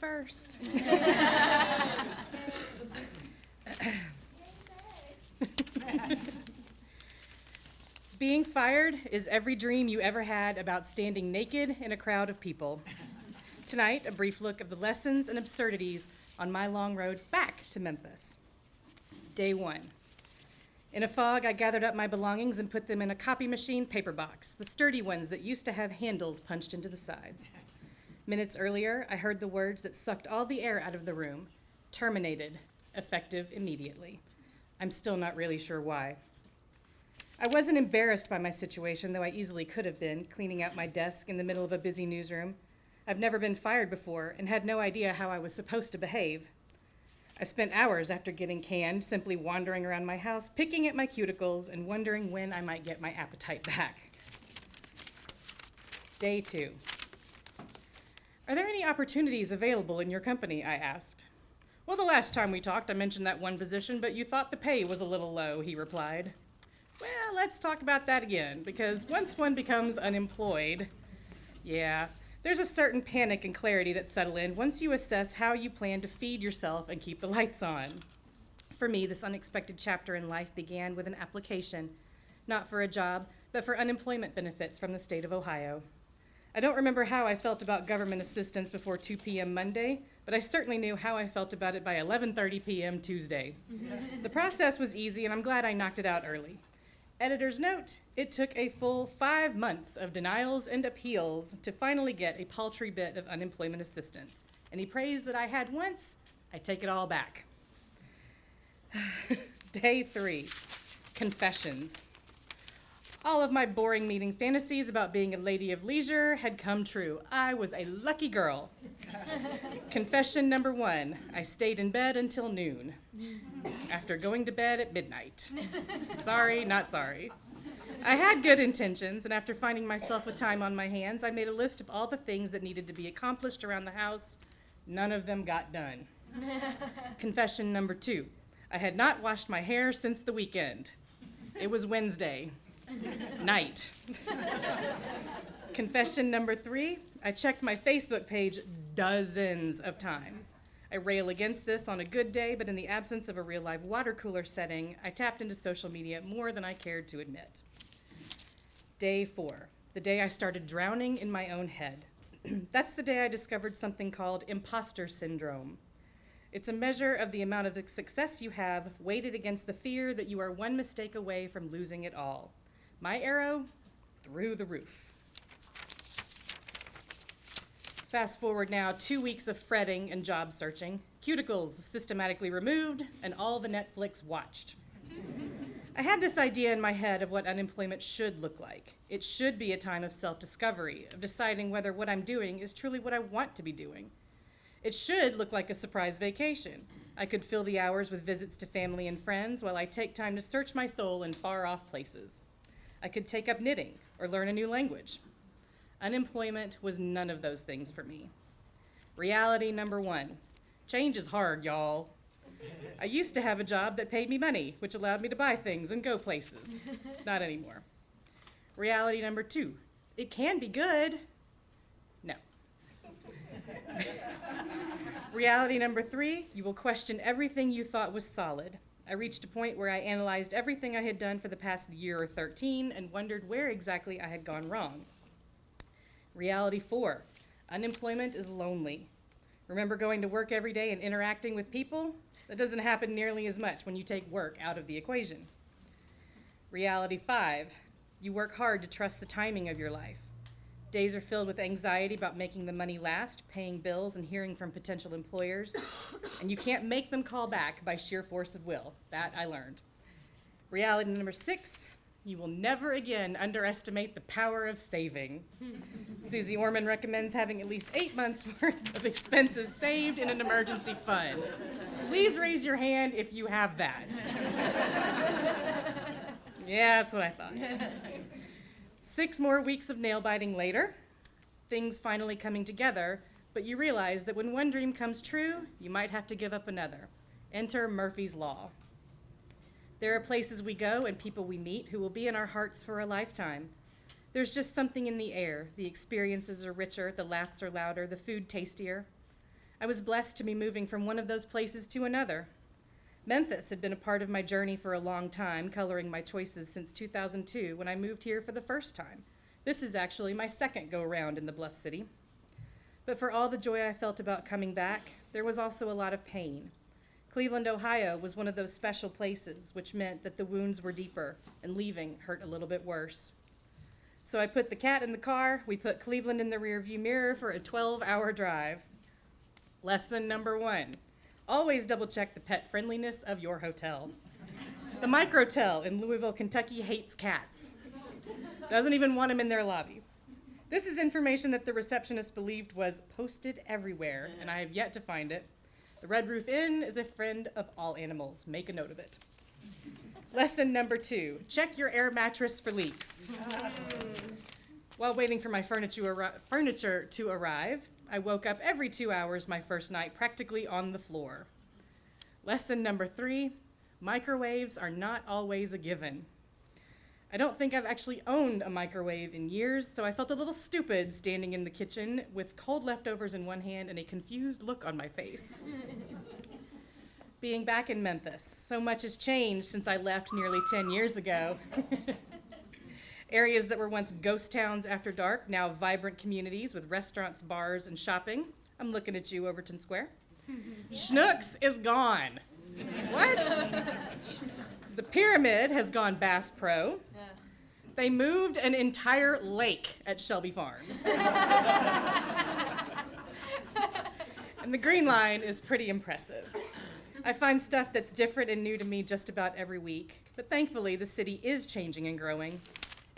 first. Being fired is every dream you ever had about standing naked in a crowd of people. Tonight, a brief look of the lessons and absurdities on my long road back to Memphis. Day 1. In a fog, I gathered up my belongings and put them in a copy machine paper box, the sturdy ones that used to have handles punched into the sides. Minutes earlier, I heard the words that sucked all the air out of the room. Terminated, effective immediately. I'm still not really sure why. I wasn't embarrassed by my situation, though I easily could have been, cleaning out my desk in the middle of a busy newsroom. I've never been fired before and had no idea how I was supposed to behave. I spent hours after getting canned simply wandering around my house, picking at my cuticles and wondering when I might get my appetite back. Day 2. Are there any opportunities available in your company? I asked. Well, the last time we talked, I mentioned that one position, but you thought the pay was a little low, he replied. Well, let's talk about that again, because once one becomes unemployed, there's a certain panic and clarity that settle in once you assess how you plan to feed yourself and keep the lights on. For me, this unexpected chapter in life began with an application, not for a job, but for unemployment benefits from the state of Ohio. I don't remember how I felt about government assistance before 2 p.m. Monday, but I certainly knew how I felt about it by 11:30 p.m. Tuesday. The process was easy, and I'm glad I knocked it out early. Editor's note, it took a full 5 months of denials and appeals to finally get a paltry bit of unemployment assistance. Any praise that I had once, I take it all back. Day 3, confessions. All of my boring meeting fantasies about being a lady of leisure had come true. I was a lucky girl. Confession number 1, I stayed in bed until noon, after going to bed at midnight. Sorry, not sorry. I had good intentions, and after finding myself with time on my hands, I made a list of all the things that needed to be accomplished around the house. None of them got done. Confession number 2, I had not washed my hair since the weekend. It was Wednesday night. Confession number 3, I checked my Facebook page dozens of times. I rail against this on a good day, but in the absence of a real live water cooler setting, I tapped into social media more than I cared to admit. Day 4, the day I started drowning in my own head. That's the day I discovered something called imposter syndrome. It's a measure of the amount of success you have weighted against the fear that you are one mistake away from losing it all. My arrow, through the roof. Fast forward now 2 weeks of fretting and job searching, cuticles systematically removed, and all the Netflix watched. I had this idea in my head of what unemployment should look like. It should be a time of self-discovery, of deciding whether what I'm doing is truly what I want to be doing. It should look like a surprise vacation. I could fill the hours with visits to family and friends while I take time to search my soul in far-off places. I could take up knitting or learn a new language. Unemployment was none of those things for me. Reality number 1, change is hard, y'all. I used to have a job that paid me money, which allowed me to buy things and go places. Not anymore. Reality number 2, it can be good. No. Reality number 3, you will question everything you thought was solid. I reached a point where I analyzed everything I had done for the past year or 13 and wondered where exactly I had gone wrong. Reality 4, unemployment is lonely. Remember going to work every day and interacting with people? That doesn't happen nearly as much when you take work out of the equation. Reality 5, you work hard to trust the timing of your life. Days are filled with anxiety about making the money last, paying bills, and hearing from potential employers. And you can't make them call back by sheer force of will. That I learned. Reality number 6, you will never again underestimate the power of saving. Susie Orman recommends having at least 8 months' worth of expenses saved in an emergency fund. Please raise your hand if you have that. Yeah, that's what I thought. 6 more weeks of nail-biting later, things finally coming together, but you realize that when one dream comes true, you might have to give up another. Enter Murphy's Law. There are places we go and people we meet who will be in our hearts for a lifetime. There's just something in the air. The experiences are richer, the laughs are louder, the food tastier. I was blessed to be moving from one of those places to another. Memphis had been a part of my journey for a long time, coloring my choices since 2002 when I moved here for the first time. This is actually my second go-around in the Bluff City. But for all the joy I felt about coming back, there was also a lot of pain. Cleveland, Ohio was one of those special places, which meant that the wounds were deeper and leaving hurt a little bit worse. So I put the cat in the car, we put Cleveland in the rearview mirror for a 12-hour drive. Lesson number 1, always double check the pet friendliness of your hotel. The Microtel in Louisville, Kentucky hates cats. Doesn't even want them in their lobby. This is information that the receptionist believed was posted everywhere, and I have yet to find it. The Red Roof Inn is a friend of all animals. Make a note of it. Lesson number 2, check your air mattress for leaks. While waiting for my furniture to arrive, I woke up every 2 hours my first night practically on the floor. Lesson number 3, microwaves are not always a given. I don't think I've actually owned a microwave in years, so I felt a little stupid standing in the kitchen with cold leftovers in one hand and a confused look on my face. Being back in Memphis, so much has changed since I left nearly 10 years ago. Areas that were once ghost towns after dark, now vibrant communities with restaurants, bars, and shopping. I'm looking at you, Overton Square. Schnucks is gone. What? The Pyramid has gone Bass Pro. They moved an entire lake at Shelby Farms. And the Green Line is pretty impressive. I find stuff that's different and new to me just about every week, but thankfully the city is changing and growing.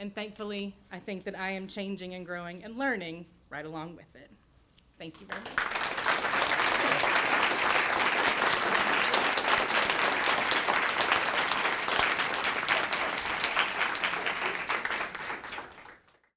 And thankfully, I think that I am changing and growing and learning right along with it. Thank you very much.